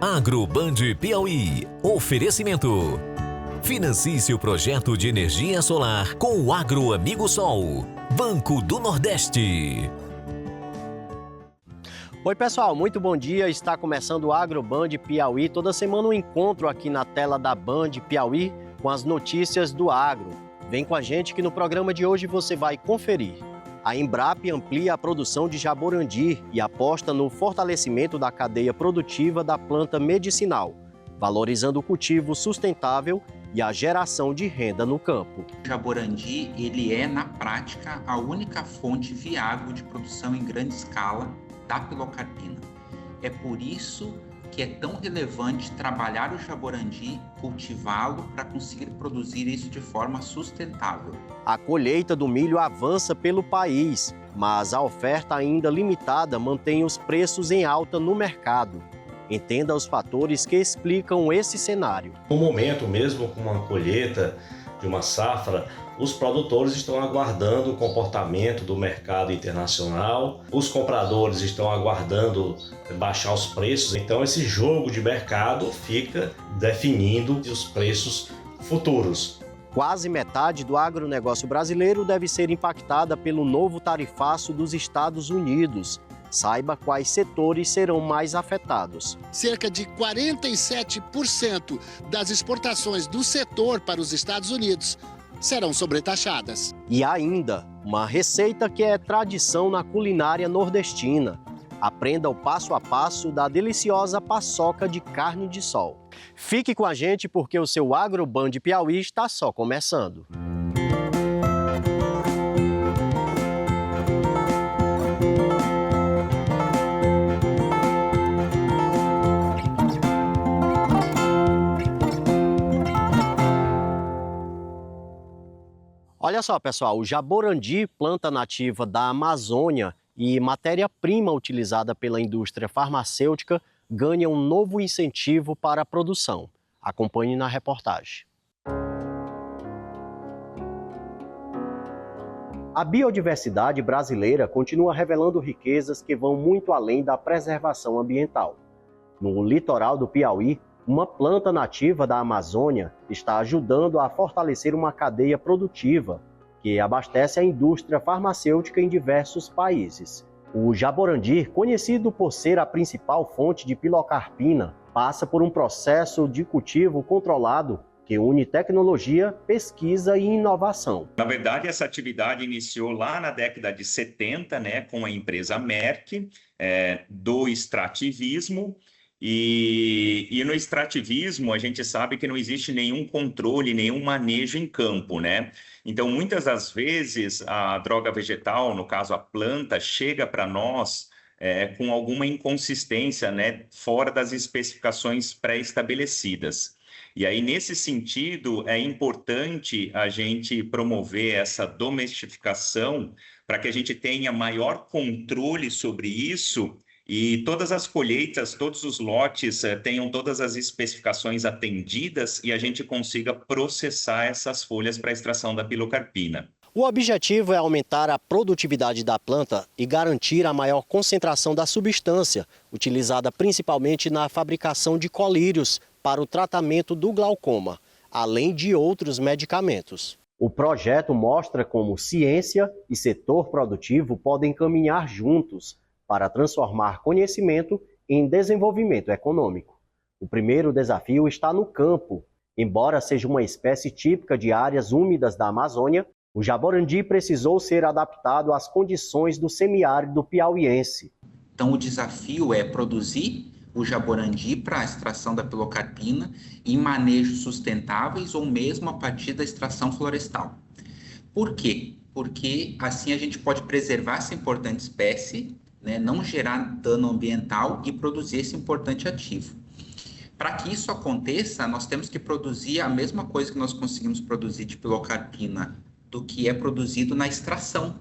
Agroband Piauí. Oferecimento. Financie seu projeto de energia solar com o Agro Amigo Sol. Banco do Nordeste. Oi pessoal, muito bom dia. Está começando o Agroband Piauí. Toda semana um encontro aqui na tela da Band Piauí com as notícias do agro. Vem com a gente que no programa de hoje você vai conferir. A Embrapa amplia a produção de jaborandi e aposta no fortalecimento da cadeia produtiva da planta medicinal, valorizando o cultivo sustentável e a geração de renda no campo. O jaborandi, ele é, na prática, a única fonte viável de produção em grande escala da pilocarpina. É por isso que é tão relevante trabalhar o jaborandi, cultivá-lo para conseguir produzir isso de forma sustentável. A colheita do milho avança pelo país, mas a oferta ainda limitada mantém os preços em alta no mercado. Entenda os fatores que explicam esse cenário. No momento mesmo, com uma colheita de uma safra, os produtores estão aguardando o comportamento do mercado internacional, os compradores estão aguardando baixar os preços, então esse jogo de mercado fica definindo os preços futuros. Quase metade do agronegócio brasileiro deve ser impactada pelo novo tarifaço dos Estados Unidos. Saiba quais setores serão mais afetados. Cerca de 47% das exportações do setor para os Estados Unidos serão sobretaxadas. E ainda, uma receita que é tradição na culinária nordestina. Aprenda o passo a passo da deliciosa paçoca de carne de sol. Fique com a gente porque o seu Agroband Piauí está só começando. Olha só, pessoal, o jaborandi, planta nativa da Amazônia e matéria-prima utilizada pela indústria farmacêutica, ganha um novo incentivo para a produção. Acompanhe na reportagem. A biodiversidade brasileira continua revelando riquezas que vão muito além da preservação ambiental. No litoral do Piauí, uma planta nativa da Amazônia está ajudando a fortalecer uma cadeia produtiva que abastece a indústria farmacêutica em diversos países. O jaborandi, conhecido por ser a principal fonte de pilocarpina, passa por um processo de cultivo controlado que une tecnologia, pesquisa e inovação. Na verdade, essa atividade iniciou lá na década de 70, com a empresa Merck, do extrativismo. E no extrativismo, a gente sabe que não existe nenhum controle, nenhum manejo em campo, Então, muitas das vezes, a droga vegetal, no caso a planta, chega para nós com alguma inconsistência, fora das especificações pré-estabelecidas. E aí, nesse sentido, é importante a gente promover essa domesticação para que a gente tenha maior controle sobre isso e todas as colheitas, todos os lotes tenham todas as especificações atendidas e a gente consiga processar essas folhas para a extração da pilocarpina. O objetivo é aumentar a produtividade da planta e garantir a maior concentração da substância, utilizada principalmente na fabricação de colírios para o tratamento do glaucoma, além de outros medicamentos. O projeto mostra como ciência e setor produtivo podem caminhar juntos para transformar conhecimento em desenvolvimento econômico. O primeiro desafio está no campo. Embora seja uma espécie típica de áreas úmidas da Amazônia, o jaborandi precisou ser adaptado às condições do semiárido piauiense. Então, o desafio é produzir o jaborandi para a extração da pilocarpina em manejos sustentáveis ou mesmo a partir da extração florestal. Por quê? Porque assim a gente pode preservar essa importante espécie, não gerar dano ambiental e produzir esse importante ativo. Para que isso aconteça, nós temos que produzir a mesma coisa que nós conseguimos produzir de pilocarpina do que é produzido na extração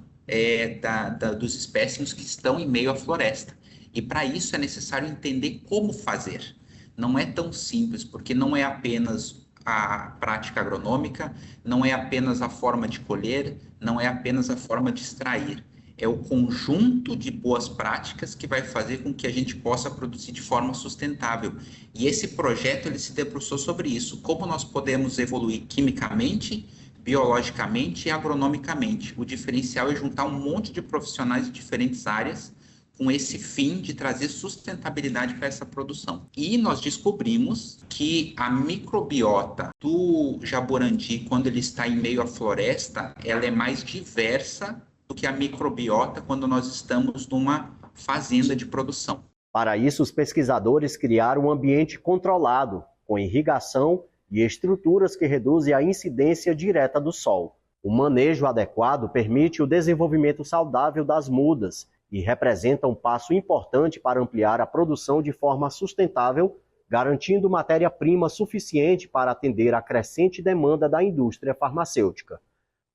dos espécimes que estão em meio à floresta. E para isso é necessário entender como fazer. Não é tão simples, porque não é apenas a prática agronômica, não é apenas a forma de colher, não é apenas a forma de extrair. é o conjunto de boas práticas que vai fazer com que a gente possa produzir de forma sustentável. E esse projeto ele se debruçou sobre isso, como nós podemos evoluir quimicamente, biologicamente e agronomicamente. O diferencial é juntar um monte de profissionais de diferentes áreas com esse fim de trazer sustentabilidade para essa produção. E nós descobrimos que a microbiota do jaborandi, quando ele está em meio à floresta, ela é mais diversa do que a microbiota quando nós estamos numa fazenda de produção. Para isso, os pesquisadores criaram um ambiente controlado, com irrigação e estruturas que reduzem a incidência direta do sol. O manejo adequado permite o desenvolvimento saudável das mudas e representa um passo importante para ampliar a produção de forma sustentável, garantindo matéria-prima suficiente para atender à crescente demanda da indústria farmacêutica.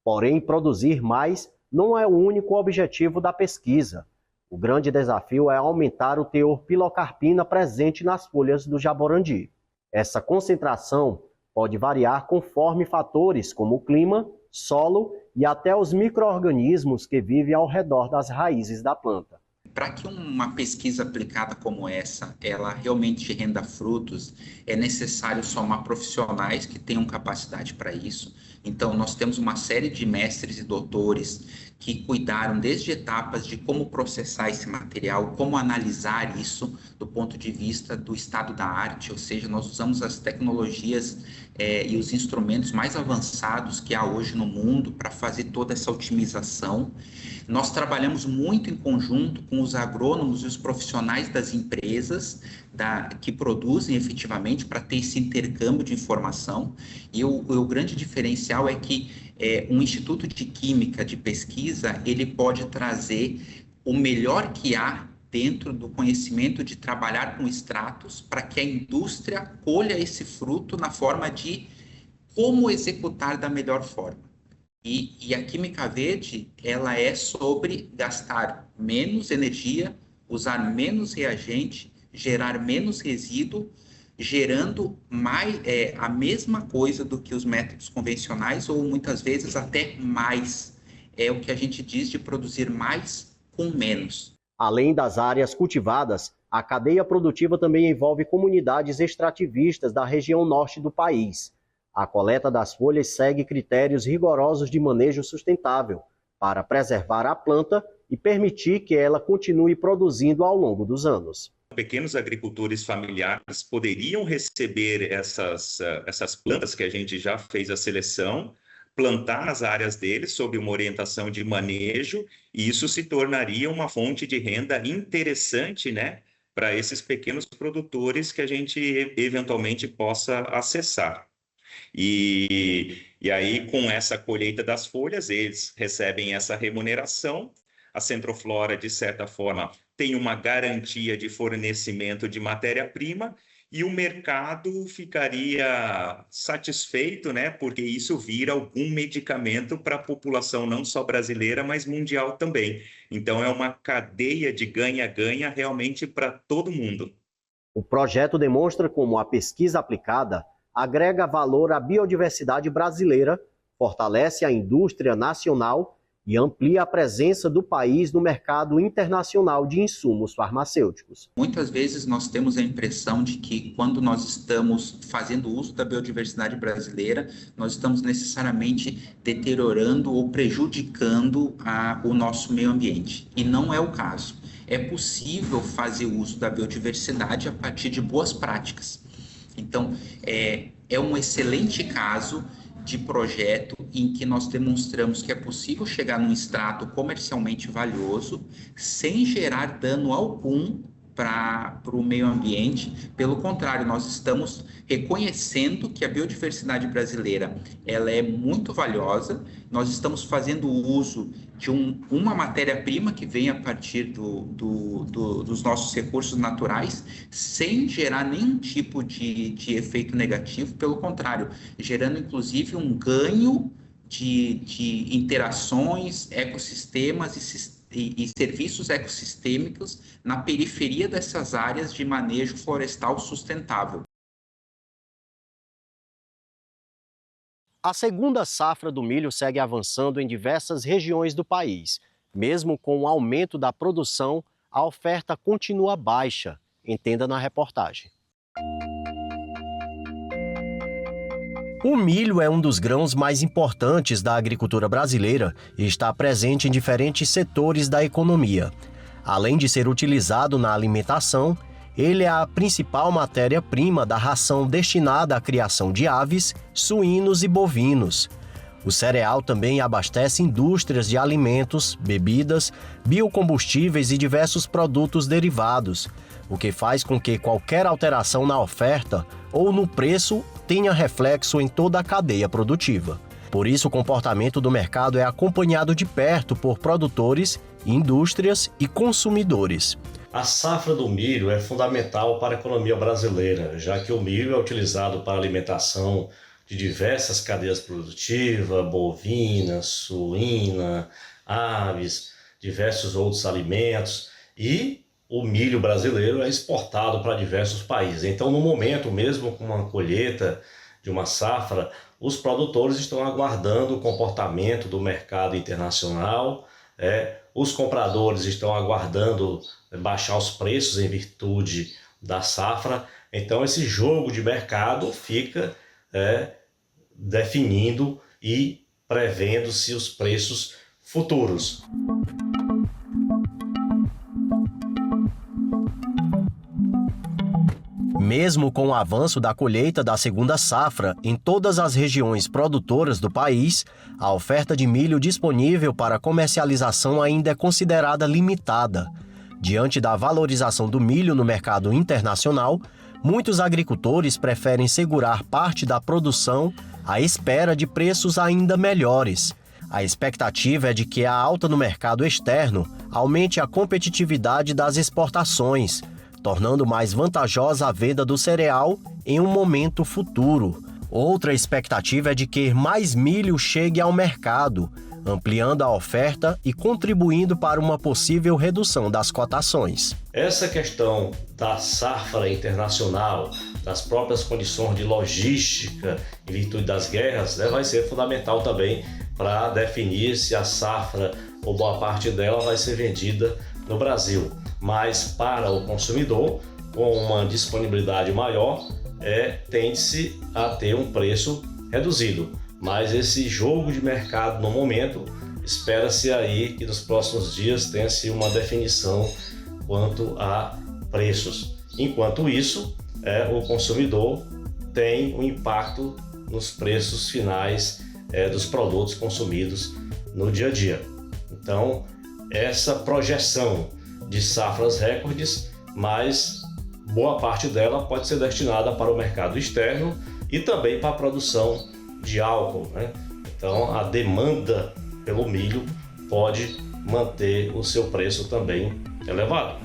Porém, produzir mais não é o único objetivo da pesquisa. O grande desafio é aumentar o teor pilocarpina presente nas folhas do jaborandi. Essa concentração pode variar conforme fatores como o clima, solo e até os micro-organismos que vivem ao redor das raízes da planta. Para que uma pesquisa aplicada como essa, ela realmente renda frutos, é necessário somar profissionais que tenham capacidade para isso. Então, nós temos uma série de mestres e doutores que cuidaram desde etapas de como processar esse material, como analisar isso do ponto de vista do estado da arte, ou seja, nós usamos as tecnologias e os instrumentos mais avançados que há hoje no mundo para fazer toda essa otimização. Nós trabalhamos muito em conjunto com os agrônomos e os profissionais das empresas que produzem efetivamente para ter esse intercâmbio de informação. E o grande diferencial é que um instituto de química de pesquisa, ele pode trazer o melhor que há dentro do conhecimento de trabalhar com extratos para que a indústria colha esse fruto na forma de como executar da melhor forma. E a química verde, ela é sobre gastar menos energia, usar menos reagente, gerar menos resíduo, gerando a mesma coisa do que os métodos convencionais ou muitas vezes até mais. É o que a gente diz de produzir mais com menos. Além das áreas cultivadas, a cadeia produtiva também envolve comunidades extrativistas da região norte do país. A coleta das folhas segue critérios rigorosos de manejo sustentável para preservar a planta e permitir que ela continue produzindo ao longo dos anos. Pequenos agricultores familiares poderiam receber essas plantas que a gente já fez a seleção, plantar nas áreas deles sob uma orientação de manejo, e isso se tornaria uma fonte de renda interessante, né, para esses pequenos produtores que a gente eventualmente possa acessar. E aí, com essa colheita das folhas, eles recebem essa remuneração. A Centroflora, de certa forma, tem uma garantia de fornecimento de matéria-prima e o mercado ficaria satisfeito, né? Porque isso vira algum medicamento para a população não só brasileira, mas mundial também. Então, é uma cadeia de ganha-ganha realmente para todo mundo. O projeto demonstra como a pesquisa aplicada agrega valor à biodiversidade brasileira, fortalece a indústria nacional e amplia a presença do país no mercado internacional de insumos farmacêuticos. Muitas vezes nós temos a impressão de que quando nós estamos fazendo uso da biodiversidade brasileira, nós estamos necessariamente deteriorando ou prejudicando o nosso meio ambiente. E não é o caso. É possível fazer uso da biodiversidade a partir de boas práticas. Então, é um excelente caso de projeto em que nós demonstramos que é possível chegar num extrato comercialmente valioso sem gerar dano algum para o meio ambiente. Pelo contrário, nós estamos reconhecendo que a biodiversidade brasileira ela é muito valiosa, nós estamos fazendo uso de uma matéria-prima que vem a partir dos nossos recursos naturais, sem gerar nenhum tipo de efeito negativo, pelo contrário, gerando inclusive um ganho de interações, ecossistemas e serviços ecossistêmicos na periferia dessas áreas de manejo florestal sustentável. A segunda safra do milho segue avançando em diversas regiões do país. Mesmo com o aumento da produção, a oferta continua baixa. Entenda na reportagem. O milho é um dos grãos mais importantes da agricultura brasileira e está presente em diferentes setores da economia. Além de ser utilizado na alimentação, ele é a principal matéria-prima da ração destinada à criação de aves, suínos e bovinos. O cereal também abastece indústrias de alimentos, bebidas, biocombustíveis e diversos produtos derivados, o que faz com que qualquer alteração na oferta ou no preço tenha reflexo em toda a cadeia produtiva. Por isso, o comportamento do mercado é acompanhado de perto por produtores, indústrias e consumidores. A safra do milho é fundamental para a economia brasileira, já que o milho é utilizado para a alimentação de diversas cadeias produtivas, bovina, suína, aves, diversos outros alimentos, e o milho brasileiro é exportado para diversos países. Então, no momento, mesmo com uma colheita de uma safra, os produtores estão aguardando o comportamento do mercado internacional, os compradores estão aguardando baixar os preços em virtude da safra. Então, esse jogo de mercado fica definindo e prevendo-se os preços futuros. Mesmo com o avanço da colheita da segunda safra em todas as regiões produtoras do país, a oferta de milho disponível para comercialização ainda é considerada limitada. Diante da valorização do milho no mercado internacional, muitos agricultores preferem segurar parte da produção à espera de preços ainda melhores. A expectativa é de que a alta no mercado externo aumente a competitividade das exportações, tornando mais vantajosa a venda do cereal em um momento futuro. Outra expectativa é de que mais milho chegue ao mercado, ampliando a oferta e contribuindo para uma possível redução das cotações. Essa questão da safra internacional, das próprias condições de logística em virtude das guerras, vai ser fundamental também para definir se a safra ou boa parte dela vai ser vendida no Brasil. Mas para o consumidor, com uma disponibilidade maior, tende-se a ter um preço reduzido. Mas esse jogo de mercado no momento, espera-se aí que nos próximos dias tenha-se uma definição quanto a preços. Enquanto isso, o consumidor tem um impacto nos preços finais dos produtos consumidos no dia a dia. Então, essa projeção de safras recordes, mas boa parte dela pode ser destinada para o mercado externo e também para a produção de álcool, Então, a demanda pelo milho pode manter o seu preço também elevado.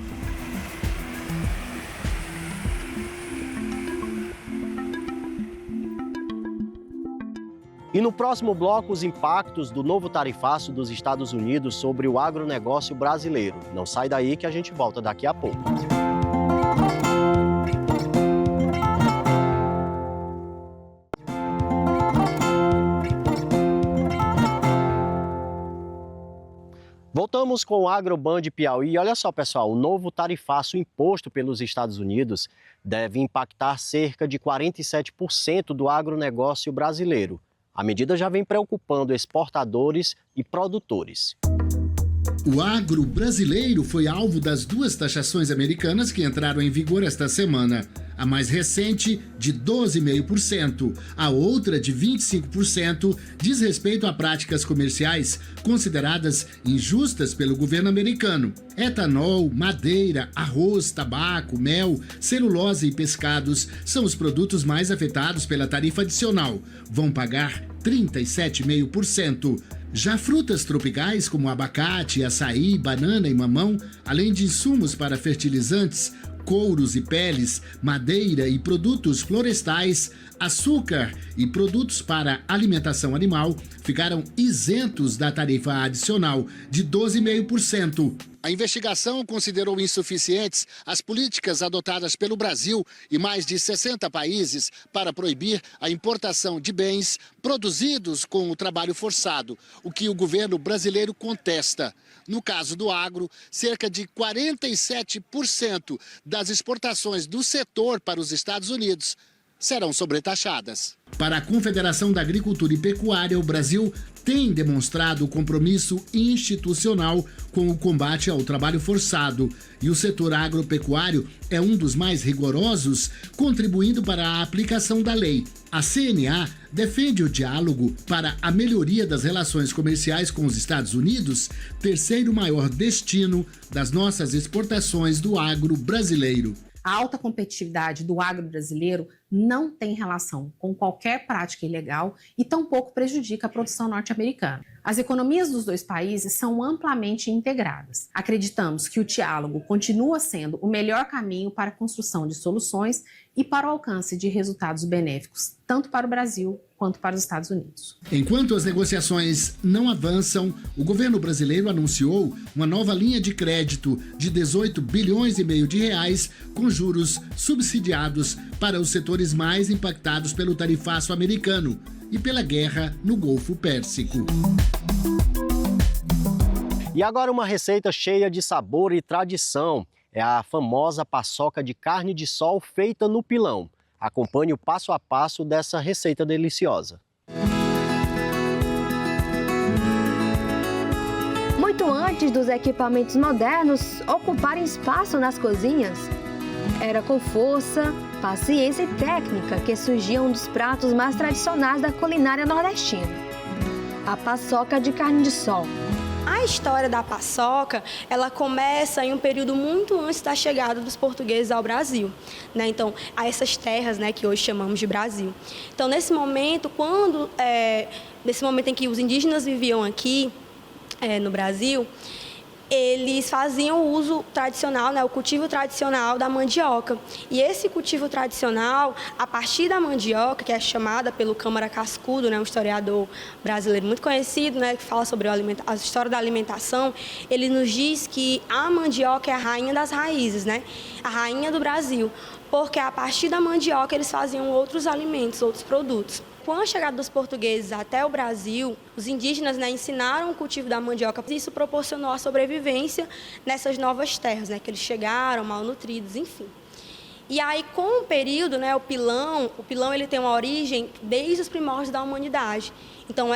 E no próximo bloco, os impactos do novo tarifaço dos Estados Unidos sobre o agronegócio brasileiro. Não sai daí que a gente volta daqui a pouco. Voltamos com o AgroBand Piauí. Olha só, pessoal, o novo tarifaço imposto pelos Estados Unidos deve impactar cerca de 47% do agronegócio brasileiro. A medida já vem preocupando exportadores e produtores. O agro brasileiro foi alvo das duas taxações americanas que entraram em vigor esta semana. A mais recente, de 12,5%, a outra, de 25%, diz respeito a práticas comerciais consideradas injustas pelo governo americano. Etanol, madeira, arroz, tabaco, mel, celulose e pescados são os produtos mais afetados pela tarifa adicional. Vão pagar 37,5%. Já frutas tropicais como abacate, açaí, banana e mamão, além de insumos para fertilizantes, couros e peles, madeira e produtos florestais, açúcar e produtos para alimentação animal ficaram isentos da tarifa adicional de 12,5%. A investigação considerou insuficientes as políticas adotadas pelo Brasil e mais de 60 países para proibir a importação de bens produzidos com o trabalho forçado, o que o governo brasileiro contesta. No caso do agro, cerca de 47% das exportações do setor para os Estados Unidos serão sobretaxadas. Para a Confederação da Agricultura e Pecuária, o Brasil tem demonstrado compromisso institucional com o combate ao trabalho forçado e o setor agropecuário é um dos mais rigorosos, contribuindo para a aplicação da lei. A CNA defende o diálogo para a melhoria das relações comerciais com os Estados Unidos, terceiro maior destino das nossas exportações do agro brasileiro. A alta competitividade do agro brasileiro não tem relação com qualquer prática ilegal e tampouco prejudica a produção norte-americana. As economias dos dois países são amplamente integradas. Acreditamos que o diálogo continua sendo o melhor caminho para a construção de soluções e para o alcance de resultados benéficos, tanto para o Brasil quanto para os Estados Unidos. Enquanto as negociações não avançam, o governo brasileiro anunciou uma nova linha de crédito de 18 bilhões e meio de reais com juros subsidiados para os setores mais impactados pelo tarifaço americano e pela guerra no Golfo Pérsico. E agora uma receita cheia de sabor e tradição. É a famosa paçoca de carne de sol feita no pilão. Acompanhe o passo a passo dessa receita deliciosa. Muito antes dos equipamentos modernos ocuparem espaço nas cozinhas, era com força, paciência e técnica que surgia um dos pratos mais tradicionais da culinária nordestina: a paçoca de carne de sol. A história da paçoca, ela começa em um período muito antes da chegada dos portugueses ao Brasil, né? Então, a essas terras, né, que hoje chamamos de Brasil. Então, nesse momento em que os indígenas viviam aqui, no Brasil, eles faziam o uso tradicional, né, o cultivo tradicional da mandioca. E esse cultivo tradicional, a partir da mandioca, que é chamada pelo Câmara Cascudo, né, um historiador brasileiro muito conhecido, né, que fala sobre a história da alimentação, ele nos diz que a mandioca é a rainha das raízes, né, a rainha do Brasil, porque a partir da mandioca eles faziam outros alimentos, outros produtos. Com a chegada dos portugueses até o Brasil, os indígenas, né, ensinaram o cultivo da mandioca. Isso proporcionou a sobrevivência nessas novas terras, né, que eles chegaram malnutridos, enfim. E aí, com o período, né, o pilão ele tem uma origem desde os primórdios da humanidade. Então,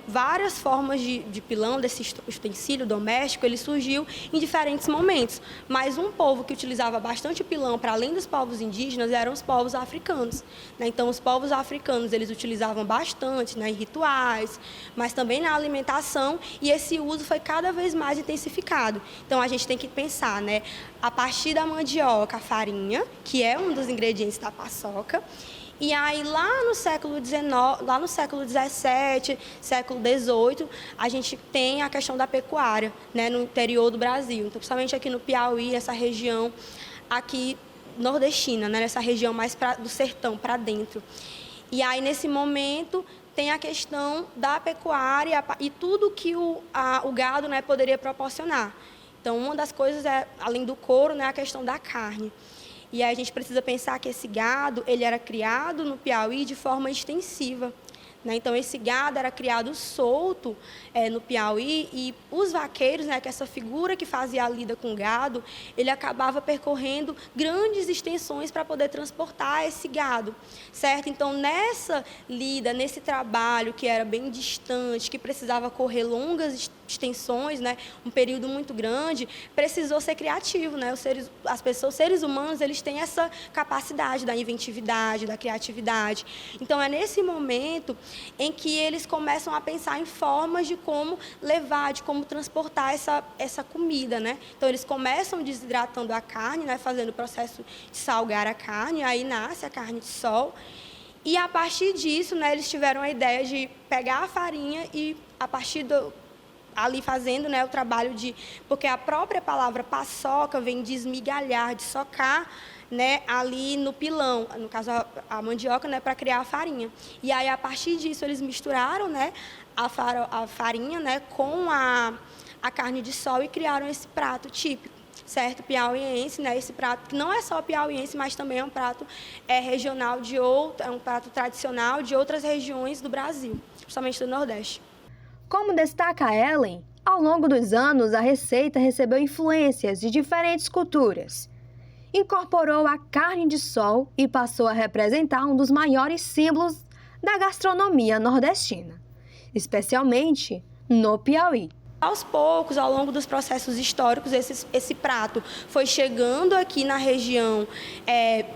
várias formas de pilão, desse utensílio doméstico, ele surgiu em diferentes momentos. Mas um povo que utilizava bastante o pilão, para além dos povos indígenas, eram os povos africanos, né? Então, os povos africanos, eles utilizavam bastante, né, em rituais, mas também na alimentação, e esse uso foi cada vez mais intensificado. Então, a gente tem que pensar, né, a partir da mandioca, a farinha, que é um dos ingredientes da paçoca. E aí, lá no século XIX, lá no século XVII, século XVIII, a gente tem a questão da pecuária, né, no interior do Brasil. Então, principalmente aqui no Piauí, essa região aqui nordestina, né, nessa região mais do sertão para dentro. E aí, nesse momento, tem a questão da pecuária e tudo que o gado, né, poderia proporcionar. Então, uma das coisas, além do couro, né, a questão da carne. E aí a gente precisa pensar que esse gado, ele era criado no Piauí de forma extensiva, né? Então, esse gado era criado solto no Piauí e os vaqueiros, né, que essa figura que fazia a lida com o gado, ele acabava percorrendo grandes extensões para poder transportar esse gado, certo? Então, nessa lida, nesse trabalho que era bem distante, que precisava correr longas extensões, né, um período muito grande, precisou ser criativo, né? Os seres humanos, eles têm essa capacidade da inventividade, da criatividade. Então, é nesse momento em que eles começam a pensar em formas de como levar, de como transportar essa comida, né? Então, eles começam desidratando a carne, né, fazendo o processo de salgar a carne, aí nasce a carne de sol. E, a partir disso, né, eles tiveram a ideia de pegar a farinha e, a partir ali fazendo, né, o trabalho porque a própria palavra paçoca vem de esmigalhar, de socar, né, ali no pilão, no caso a mandioca, né, para criar a farinha. E aí, a partir disso, eles misturaram, né, a farinha, né, com a carne de sol e criaram esse prato típico, certo? Piauiense, né, esse prato que não é só piauiense, mas também é um prato regional é um prato tradicional de outras regiões do Brasil, principalmente do Nordeste. Como destaca Ellen, Ao longo dos anos, a receita recebeu influências de diferentes culturas. Incorporou a carne de sol e passou a representar um dos maiores símbolos da gastronomia nordestina, especialmente no Piauí. Aos poucos, ao longo dos processos históricos, esse prato foi chegando aqui na região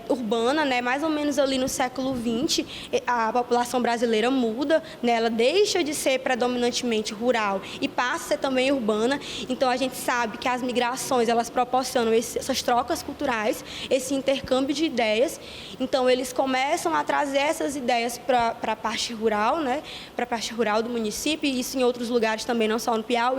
urbana, né? Mais ou menos ali no século XX, a população brasileira muda, né? Ela deixa de ser predominantemente rural e passa a ser também urbana. Então, a gente sabe que as migrações, elas proporcionam essas trocas culturais, esse intercâmbio de ideias. Então, eles começam a trazer essas ideias para a parte rural, né? Para a parte rural do município, e isso em outros lugares também, não só no Piauí.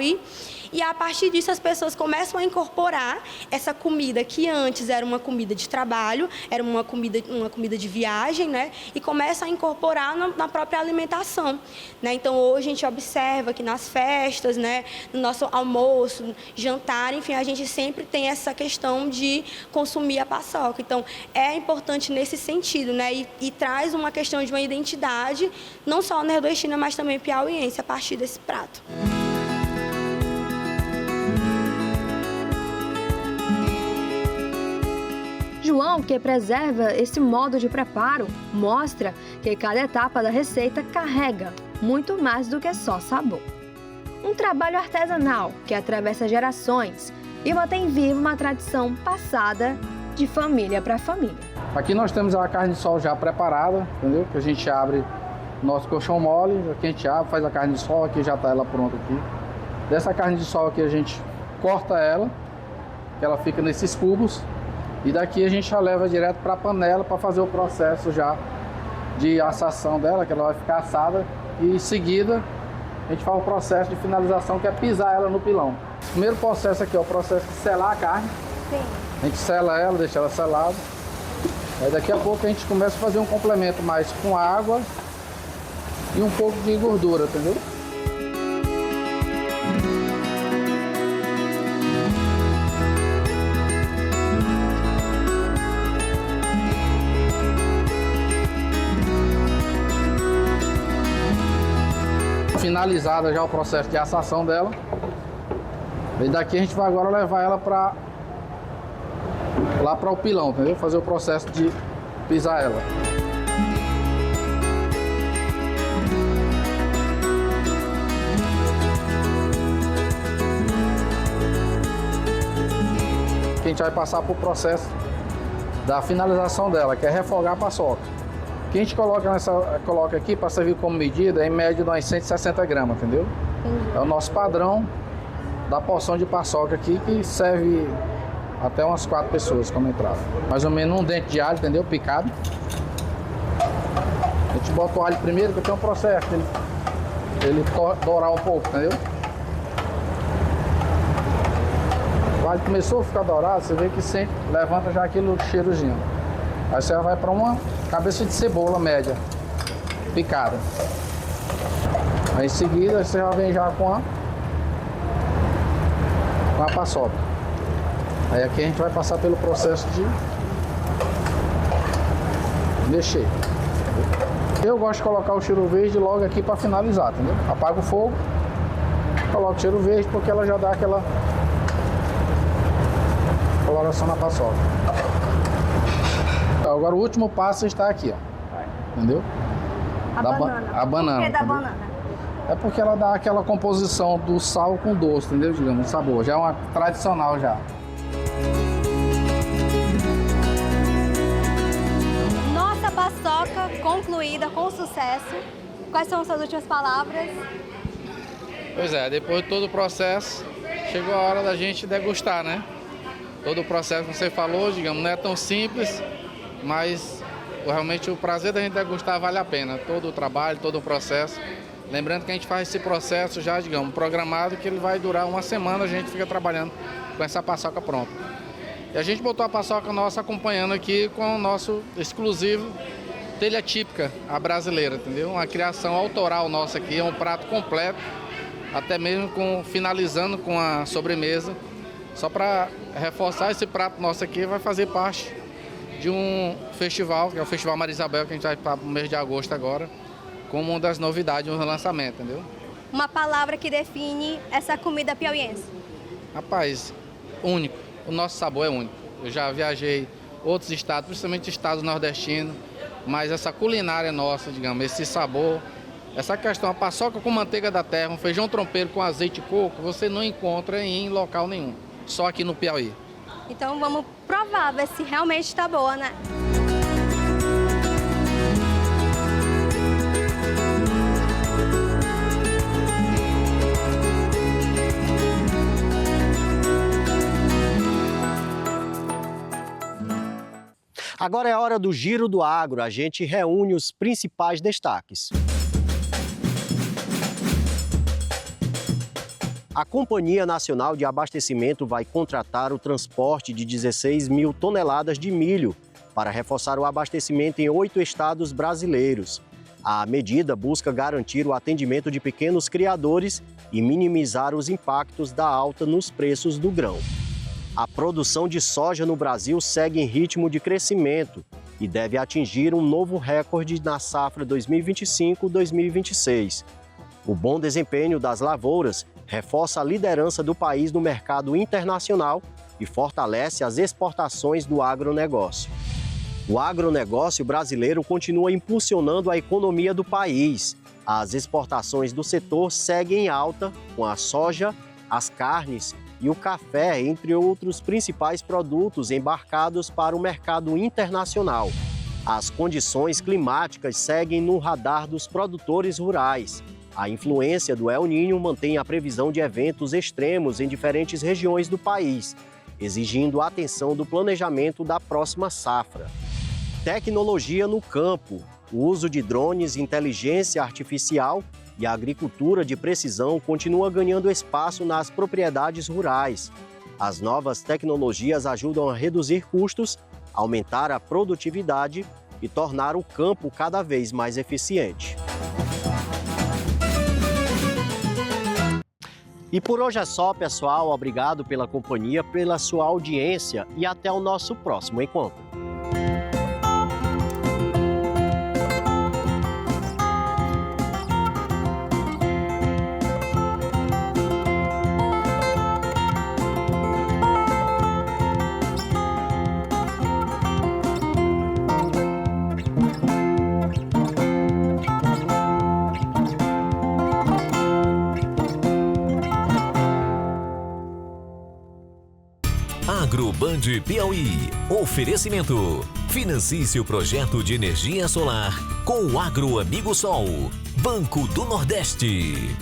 E a partir disso as pessoas começam a incorporar essa comida que antes era uma comida de trabalho, era uma comida de viagem, né? E começam a incorporar na própria alimentação, né? Então hoje a gente observa que nas festas, né, no nosso almoço, jantar, enfim, a gente sempre tem essa questão de consumir a paçoca. Então é importante nesse sentido, né? E traz uma questão de uma identidade, não só nordestina, mas também piauiense, a partir desse prato. João, que preserva esse modo de preparo, mostra que cada etapa da receita carrega muito mais do que só sabor. Um trabalho artesanal que atravessa gerações e mantém viva uma tradição passada de família para família. Aqui nós temos a carne de sol já preparada, entendeu? Que a gente abre nosso colchão mole, aqui a gente abre, faz a carne de sol, aqui já está ela pronta aqui. Dessa carne de sol aqui a gente corta ela, que ela fica nesses cubos. E daqui a gente já leva direto para a panela para fazer o processo já de assação dela, que ela vai ficar assada. E em seguida a gente faz o processo de finalização, que é pisar ela no pilão. O primeiro processo aqui é o processo de selar a carne. Sim. A gente sela ela, deixa ela selada. Aí daqui a pouco a gente começa a fazer um complemento mais com água e um pouco de gordura, entendeu? Finalizada já o processo de assação dela. E daqui a gente vai agora levar ela lá para o pilão, entendeu? Fazer o processo de pisar ela. A gente vai passar para o processo da finalização dela, que é refogar a paçoca. O que a gente coloca aqui para servir como medida é em média de umas 160 gramas, entendeu? É o nosso padrão da porção de paçoca aqui, que serve até umas 4 pessoas como entrada. Mais ou menos um dente de alho, entendeu? Picado. A gente bota o alho primeiro, que tem um processo, ele dourar um pouco, entendeu? O alho começou a ficar dourado, você vê que sempre levanta já aquele cheirozinho. Aí você vai para uma cabeça de cebola média, picada. Aí em seguida você já vem já com a paçoca. Aí aqui a gente vai passar pelo processo de mexer. Eu gosto de colocar o cheiro verde logo aqui para finalizar, entendeu? Apaga o fogo, coloca o cheiro verde porque ela já dá aquela coloração na paçoca. Agora o último passo está aqui, ó. Entendeu? A banana. A banana. Por que da banana? É porque ela dá aquela composição do sal com doce, entendeu? Digamos, o sabor. Já é uma tradicional já. Nossa paçoca concluída com sucesso. Quais são as suas últimas palavras? Pois é, depois de todo o processo, chegou a hora da gente degustar, né? Todo o processo que você falou, digamos, não é tão simples, mas realmente o prazer da gente degustar vale a pena. Todo o trabalho, todo o processo. Lembrando que a gente faz esse processo já, digamos, programado, que ele vai durar uma semana, a gente fica trabalhando com essa paçoca pronta. E a gente botou a paçoca nossa acompanhando aqui com o nosso exclusivo telha típica, a brasileira, entendeu? Uma criação autoral nossa aqui, é um prato completo, até mesmo finalizando com a sobremesa. Só para reforçar, esse prato nosso aqui vai fazer parte de um festival, que é o Festival Maria Isabel, que a gente vai para o mês de agosto agora, como uma das novidades do lançamento, entendeu? uma palavra que define essa comida piauiense? Rapaz, único. O nosso sabor é único. Eu já viajei outros estados, principalmente estados nordestinos, mas essa culinária nossa, digamos, esse sabor, essa questão, a paçoca com manteiga da terra, um feijão trompeiro com azeite de coco, você não encontra em local nenhum, só aqui no Piauí. Então vamos provar, ver se realmente está boa, né? Agora é a hora do Giro do Agro. A gente reúne os principais destaques. A Companhia Nacional de Abastecimento vai contratar o transporte de 16 mil toneladas de milho para reforçar o abastecimento em 8 estados brasileiros. A medida busca garantir o atendimento de pequenos criadores e minimizar os impactos da alta nos preços do grão. A produção de soja no Brasil segue em ritmo de crescimento e deve atingir um novo recorde na safra 2025-2026. O bom desempenho das lavouras reforça a liderança do país no mercado internacional e fortalece as exportações do agronegócio. O agronegócio brasileiro continua impulsionando a economia do país. As exportações do setor seguem em alta, com a soja, as carnes e o café, entre outros principais produtos embarcados para o mercado internacional. As condições climáticas seguem no radar dos produtores rurais. A influência do El Niño mantém a previsão de eventos extremos em diferentes regiões do país, exigindo a atenção do planejamento da próxima safra. Tecnologia no campo, o uso de drones, inteligência artificial e a agricultura de precisão continua ganhando espaço nas propriedades rurais. As novas tecnologias ajudam a reduzir custos, aumentar a produtividade e tornar o campo cada vez mais eficiente. E por hoje é só, pessoal. Obrigado pela companhia, pela sua audiência e até o nosso próximo encontro. Band Piauí. Oferecimento. Financie seu projeto de energia solar com o Agro Amigo Sol. Banco do Nordeste.